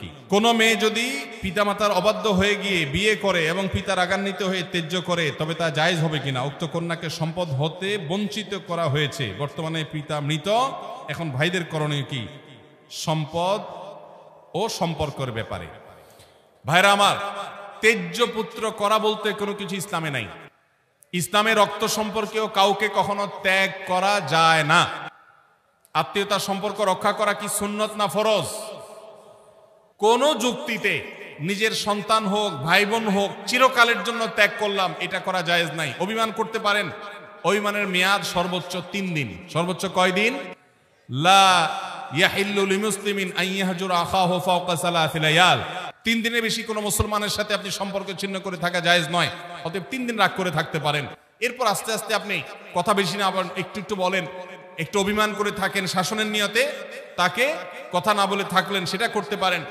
কি? কোন মেয়ে যদি পিতামাতার অবাধ্য হয়ে গিয়ে বিয়ে করে এবং পিতা রাগান্বিত হয়ে ত্যায্য করে তবে তা জায়েজ হবে কিনা? উক্ত কন্যাকে সম্পদ হতে বঞ্চিত করা হয়েছে, বর্তমানে পিতা মৃত, এখন ভাইদের করণীয় কি সম্পদ ও সম্পর্কের ব্যাপারে? ভাইরা আমার, ত্যায্য পুত্র করা বলতে কোনো কিছু ইসলামে নাই। ইসলামে রক্ত সম্পর্কেও কাউকে কখনো ত্যাগ করা যায় না। আত্মীয়তার সম্পর্ক রক্ষা করা কি সুন্নত না ফরজ? কোন যুক্তিতে নিজের সন্তান হোক ভাই বোন হোক চিরকালের জন্য ত্যাগ করলাম এটা করা জায়েজ নাই। অভিমান করতে পারেন, অভিমানের মেয়াদ সর্বোচ্চ 3 দিন। সর্বোচ্চ কয় দিন? লা ইয়াহিল্লু লিমুসলিমিন আন ইয়াহজুরা আখাহু ফাওকা সালাসি লায়াল। 3 দিনের বেশি কোনো মুসলমানের সাথে আপনি সম্পর্ক ছিন্ন করে থাকা জায়েজ নয়। অতএব 3 দিন রাগ করে থাকতে পারেন। এরপর আস্তে আস্তে আপনি কথা বেশি না আবার একটু একটু বলেন, একটু অভিমান করে থাকেন শাসনের নিয়তে, তাকে কথা না বলে থাকলেন, সেটা করতে পারেন।